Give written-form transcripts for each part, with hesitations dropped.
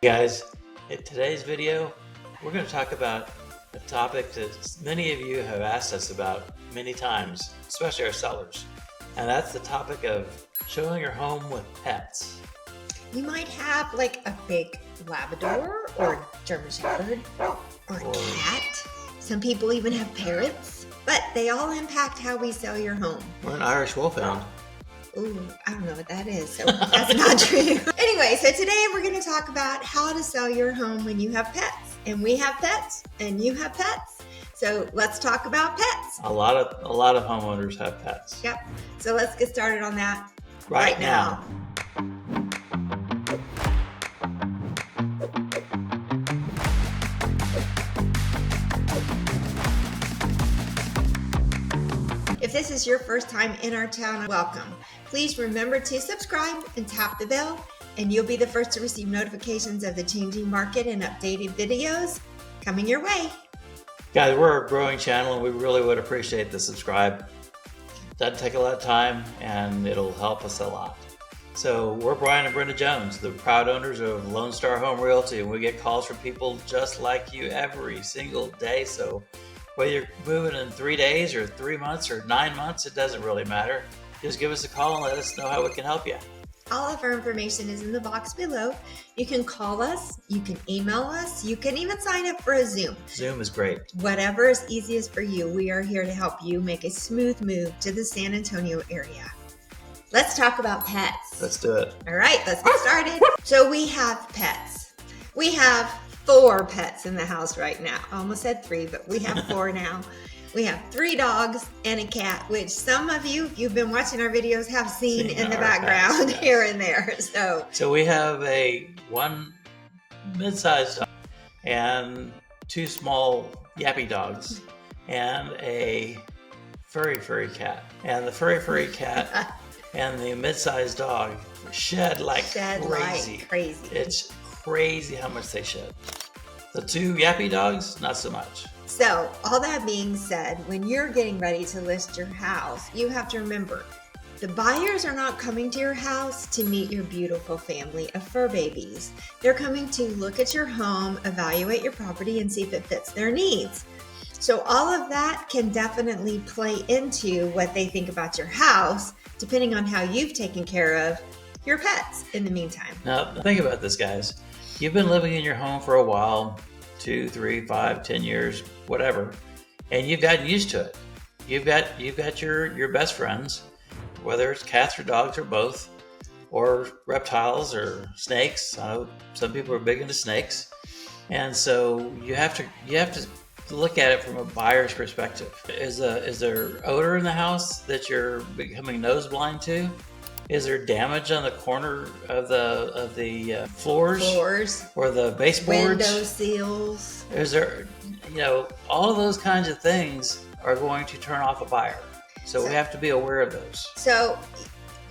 Guys, in today's video, we're going to talk about a topic that many of you have asked us about many times, especially our sellers. And that's the topic of showing your home with pets. You might have like a big Labrador or German Shepherd or a cat. Some people even have parrots, but they all impact how we sell your home. Or an Irish Wolfhound. Ooh, I don't know what that is, so that's not true. Anyway, so today we're going to talk about how to sell your home when you have pets. And we have pets, and you have pets. So let's talk about pets. A lot of homeowners have pets. Yep. So let's get started on that right now. If this is your first time in our town, welcome. Please remember to subscribe and tap the bell, and you'll be the first to receive notifications of the changing market and updated videos coming your way. Guys, we're a growing channel and we really would appreciate the subscribe. Doesn't take a lot of time and it'll help us a lot. So we're Brian and Brenda Jones, the proud owners of Lone Star Home Realty, and we get calls from people just like you every single day. So whether you're moving in 3 days or 3 months or 9 months, it doesn't really matter. Just give us a call and let us know how we can help you. All of our information is in the box below. You can call us, you can email us, you can even sign up for a Zoom. Zoom is great. Whatever is easiest for you, we are here to help you make a smooth move to the San Antonio area. Let's talk about pets. Let's do it. All right, let's get started. So we have pets. We have 4 pets in the house right now. I almost said 3, but we have 4 now. We have 3 dogs and a cat, which some of you, if you've been watching our videos, have seen in the background pets, yes. Here and there. So we have one mid-sized dog and 2 small yappy dogs and a furry cat. And the furry cat and the mid-sized dog shed like crazy. It's crazy how much they shed. The 2 yappy dogs, not so much. So all that being said, when you're getting ready to list your house, you have to remember the buyers are not coming to your house to meet your beautiful family of fur babies. They're coming to look at your home, evaluate your property, and see if it fits their needs. So all of that can definitely play into what they think about your house, depending on how you've taken care of your pets in the meantime. Now, think about this, guys. You've been living in your home for a while, 2, 3, 5, 10 years, whatever, and you've gotten used to it. You've got your best friends, whether it's cats or dogs or both, or reptiles or snakes. I know some people are big into snakes, and so you have to look at it from a buyer's perspective. Is there odor in the house that you're becoming nose blind to? Is there damage on the corner of the floors or the baseboards? Window seals. Is there, all of those kinds of things are going to turn off a buyer. So we have to be aware of those. So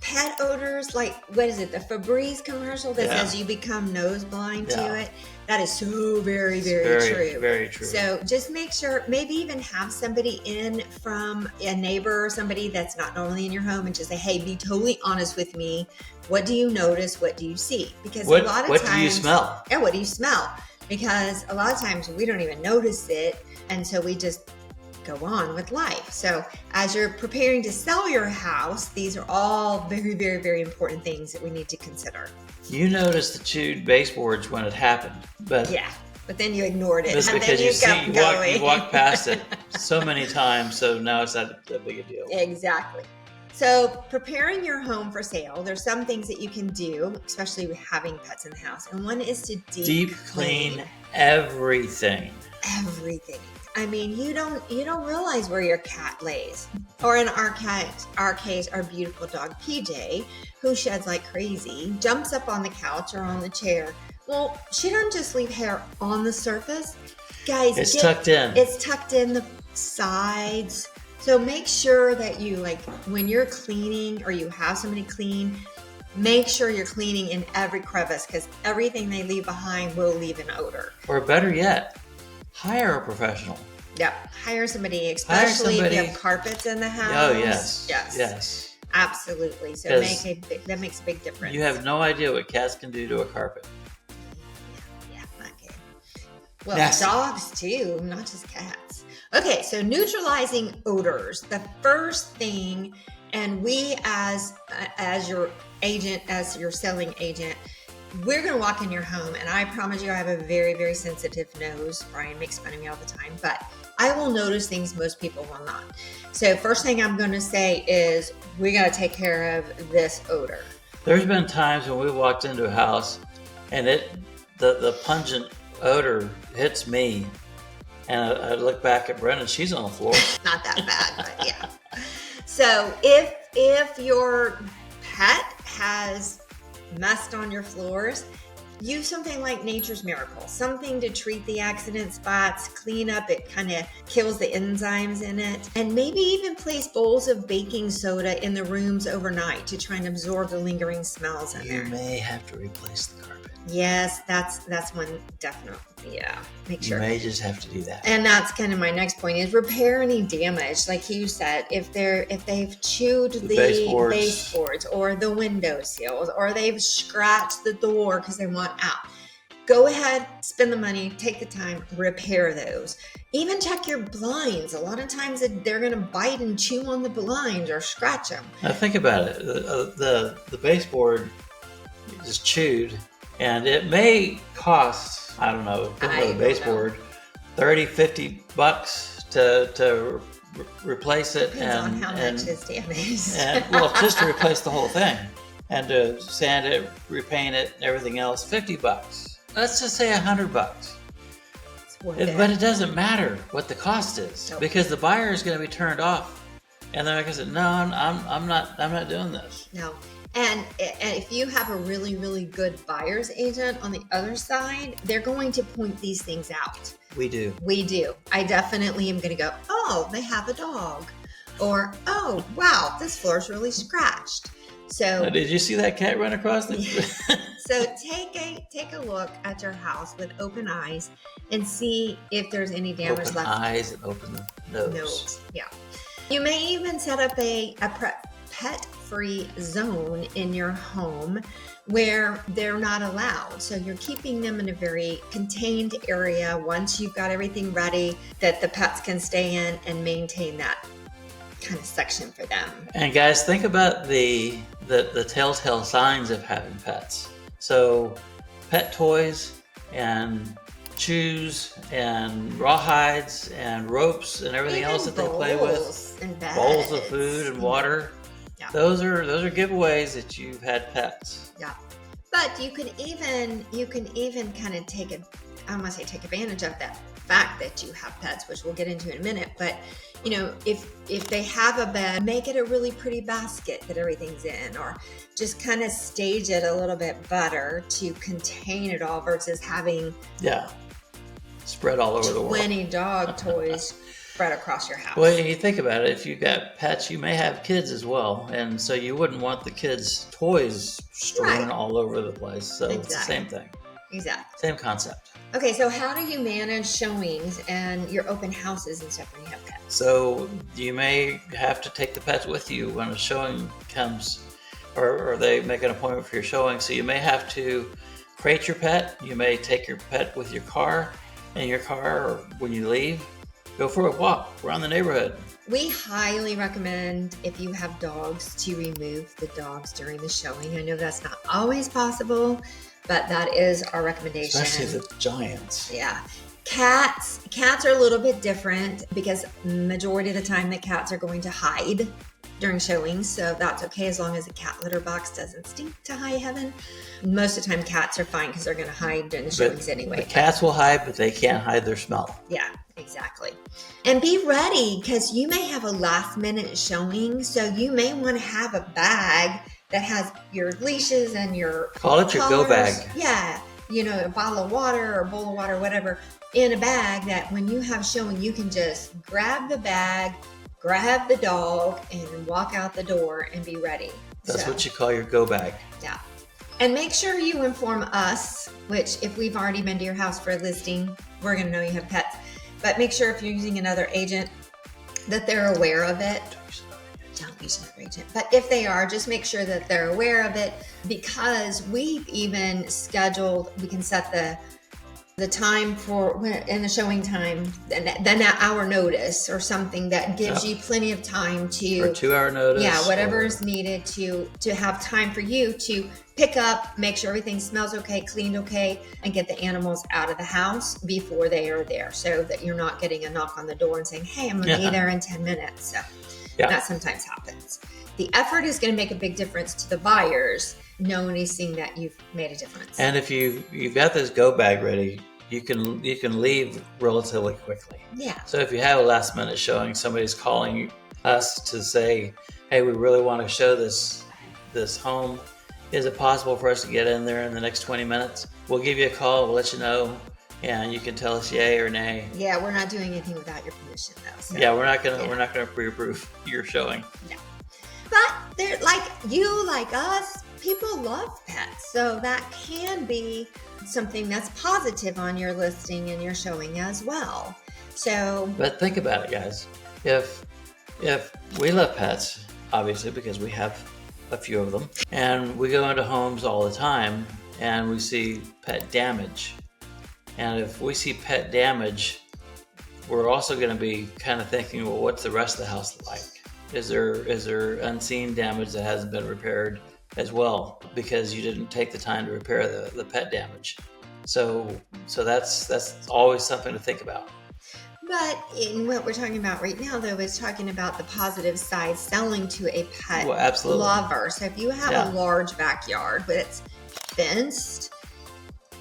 pet odors, like, what is it? The Febreze commercial that says you become nose blind to it. That is so very, very true. Very true. So just make sure, maybe even have somebody in from a neighbor or somebody that's not normally in your home and just say, hey, be totally honest with me. What do you notice? What do you see? Because a lot of times. What do you smell? Yeah, what do you smell? Because a lot of times we don't even notice it until we just go on with life. So as you're preparing to sell your house, these are all very, very, very important things that we need to consider. You noticed the chewed baseboards when it happened, but then you ignored it. Just and because then you walked past it so many times, so now it's not that big a deal. Exactly. So preparing your home for sale, there's some things that you can do, especially with having pets in the house. And one is to deep clean everything. Everything. I mean, you don't realize where your cat lays. Or in our case, our beautiful dog PJ, who sheds like crazy, jumps up on the couch or on the chair. Well, she doesn't just leave hair on the surface. Guys, it's tucked in. It's tucked in the sides. So make sure that you, like, when you're cleaning or you have somebody clean, make sure you're cleaning in every crevice, because everything they leave behind will leave an odor. Or better yet, hire a professional. Yeah, hire somebody, especially if you have carpets in the house. Oh, yes. Absolutely. So that makes a big difference. You have no idea what cats can do to a carpet. Well, Nasty. dogs too, not just cats. Okay, so neutralizing odors. The first thing, and we as your agent, as your selling agent, we're going to walk in your home, and I promise you I have a very, very sensitive nose. Brian makes fun of me all the time, but I will notice things most people will not. So first thing I'm going to say is we got to take care of this odor. There's been times when we walked into a house and the pungent odor hits me, and I look back at Brenda, she's on the floor. Not that bad, but yeah. So if your pet has messed on your floors, use something like Nature's Miracle, something to treat the accident spots, clean up. It kind of kills the enzymes in it. And maybe even place bowls of baking soda in the rooms overnight to try and absorb the lingering smells in there. You may have to replace the carpet. Yes, that's one definitely. Yeah, make sure. You may just have to do that. And that's kind of my next point is repair any damage. Like you said, if they've chewed the baseboards or the window sills, or they've scratched the door because they want out, go ahead, spend the money, take the time, repair those. Even check your blinds. A lot of times they're going to bite and chew on the blinds or scratch them. Now think about it. The baseboard is chewed, and it may cost, I don't know, the baseboard, $30-$50 to replace it. Depends on how much is damaged. And, well, just to replace the whole thing, and to sand it, repaint it, and everything else, $50. Let's just say $100. But it doesn't matter what the cost is, because the buyer is going to be turned off, and they're going to say, "No, I'm not doing this." No. And if you have a really, really good buyer's agent on the other side, they're going to point these things out. We do. I definitely am going to go, oh, they have a dog. Or, oh, wow, this floor's really scratched. So did you see that cat run across the... So take a look at your house with open eyes and see if there's any damage left. Open eyes and open nose. Yeah. You may even set up a pet-free zone in your home where they're not allowed. So you're keeping them in a very contained area once you've got everything ready that the pets can stay in and maintain that kind of section for them. And guys, think about the telltale signs of having pets. So pet toys and chews and rawhides and ropes and everything else that they play with, and bowls of food and water. Yeah. Those are giveaways that you've had pets. Yeah. But you can even kind of take advantage of that fact that you have pets, which we'll get into in a minute. But if they have a bed, make it a really pretty basket that everything's in, or just kind of stage it a little bit better to contain it all versus having spread all over the world. 20 dog toys spread across your house. Well, you think about it, if you've got pets, you may have kids as well, and so you wouldn't want the kids' toys strewn all over the place. So It's the same thing. Exactly. Same concept. Okay, so how do you manage showings and your open houses and stuff when you have pets? So you may have to take the pets with you when a showing comes, or they make an appointment for your showing. So you may have to crate your pet. You may take your pet with your car, or when you leave, go for a walk around the neighborhood. We highly recommend, if you have dogs, to remove the dogs during the showing. I know that's not always possible, but that is our recommendation. Especially the giants. Yeah. Cats are a little bit different because majority of the time the cats are going to hide during showings, so that's okay as long as the cat litter box doesn't stink to high heaven. Most of the time cats are fine because they're going to hide during the showings anyway. The cats will hide, but they can't hide their smell. Yeah, exactly. And be ready, because you may have a last minute showing, so you may want to have a bag that has your leashes and your Call it your go bag. Yeah, a bottle of water or a bowl of water, whatever, in a bag that when you have showing, you can just grab the bag, grab the dog, and walk out the door and be ready. That's what you call your go bag. Yeah. And make sure you inform us, which if we've already been to your house for a listing, we're going to know you have pets. But make sure if you're using another agent that they're aware of it. Don't use another agent. But if they are, just make sure that they're aware of it, because we've even scheduled, we can set the time in the showing time, then an hour notice or something that gives you plenty of time to, or 2-hour notice. Yeah, whatever is needed to have time for you to pick up, make sure everything smells okay, cleaned okay, and get the animals out of the house before they are there, so that you're not getting a knock on the door and saying, hey, I'm gonna be there in 10 minutes. So that sometimes happens. The effort is going to make a big difference to the buyers, noticing that you've made a difference. And if you've got this go bag ready, you can leave relatively quickly. Yeah. So if you have a last minute showing, somebody's calling us to say, hey, we really want to show this home. Is it possible for us to get in there in the next 20 minutes? We'll give you a call. We'll let you know. And you can tell us yay or nay. Yeah, we're not doing anything without your permission, though. So. Yeah, we're not gonna pre-approve your showing. No. But they're like you, like us, people love pets. So that can be something that's positive on your listing and your showing as well. So, but think about it, guys. If we love pets, obviously, because we have a few of them, and we go into homes all the time and we see pet damage. And if we see pet damage, we're also going to be kind of thinking, well, what's the rest of the house like? Is there unseen damage that hasn't been repaired as well because you didn't take the time to repair the pet damage? So that's always something to think about. But in what we're talking about right now, though, is talking about the positive side, selling to a pet lover. So if you have a large backyard, but it's fenced,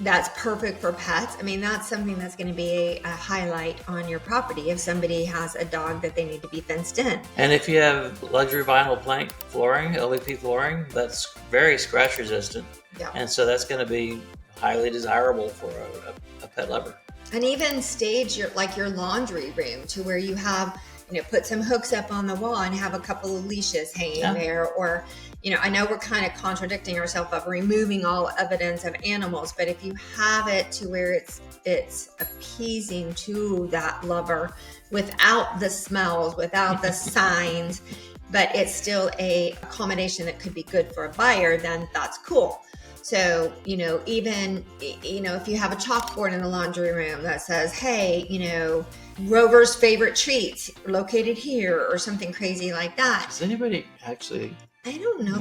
that's perfect for pets. I mean, that's something that's going to be a highlight on your property if somebody has a dog that they need to be fenced in. And if you have luxury vinyl plank flooring, LVP flooring, that's very scratch resistant. Yeah. And so that's going to be highly desirable for a pet lover. And even stage your laundry room to where you have, put some hooks up on the wall and have a couple of leashes hanging there. Or, I know we're kind of contradicting ourselves of removing all evidence of animals, but if you have it to where it's appeasing to that lover without the smells, without the signs, but it's still a accommodation that could be good for a buyer, then that's cool. So, even, if you have a chalkboard in the laundry room that says, hey, Rover's favorite treats located here, or something crazy like that. Does anybody actually I don't know.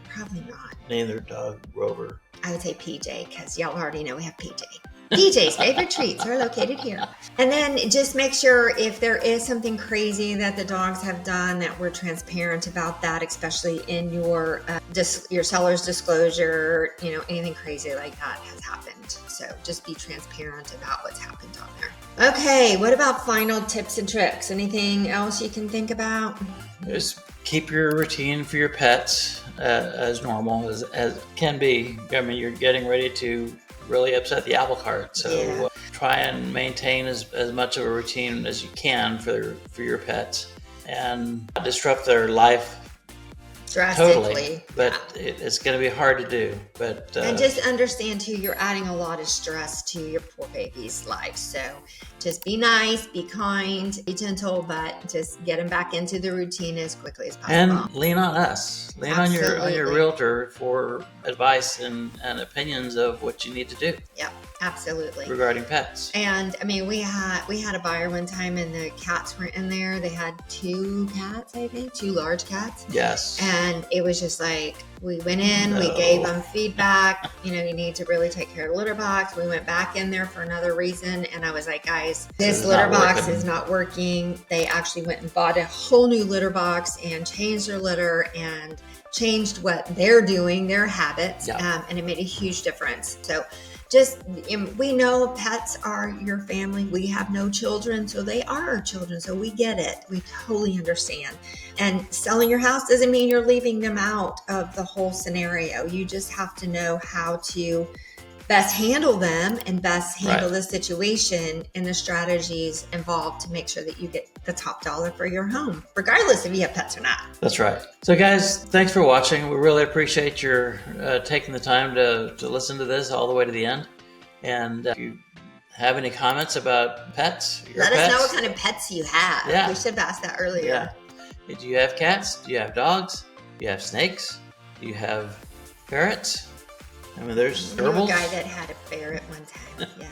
Probably not. Name their dog Rover. I would say PJ, because y'all already know we have PJ. PJ's favorite treats are located here. And then just make sure if there is something crazy that the dogs have done, that we're transparent about that, especially in your seller's disclosure, anything crazy like that has happened. So just be transparent about what's happened on there. Okay, what about final tips and tricks? Anything else you can think about? Just keep your routine for your pets as normal as can be. I mean, you're getting ready to really upset the apple cart. So try and maintain as much of a routine as you can for your pets and not disrupt their life drastically. Totally, but it's going to be hard to do. But and just understand too, you're adding a lot of stress to your poor baby's life. So just be nice, be kind, be gentle, but just get them back into the routine as quickly as possible. And lean on us. Lean on your realtor for advice and opinions of what you need to do. Yeah, absolutely. Regarding pets. And I mean, we had a buyer one time, and the cats were in there. They had 2 cats, I think, 2 large cats. Yes. And it was just like, we went in, we gave them feedback, you need to really take care of the litter box. We went back in there for another reason, and I was like, guys, this litter box is not working. They actually went and bought a whole new litter box and changed their litter and changed what they're doing, their habits, and it made a huge difference. So we know pets are your family. We have no children, so they are our children. So we get it. We totally understand. And selling your house doesn't mean you're leaving them out of the whole scenario. You just have to know how to best handle them and best handle the situation and the strategies involved to make sure that you get the top dollar for your home, regardless if you have pets or not. That's right. So guys, thanks for watching. We really appreciate your taking the time to listen to this all the way to the end. And if you have any comments about pets, let us know what kind of pets you have. Yeah. We should have asked that earlier. Yeah. Do you have cats? Do you have dogs? Do you have snakes? Do you have ferrets? I mean, there's I knew a gerbils. guy that had a ferret one time. Yeah.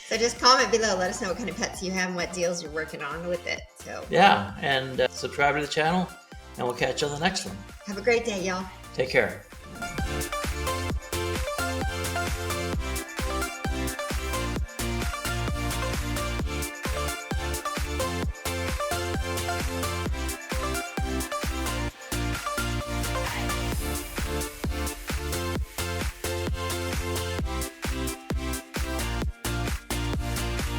So just comment below. Let us know what kind of pets you have and what deals you're working on with it. So Yeah, and subscribe to the channel, and we'll catch you on the next one. have a great day, y'all. Take care.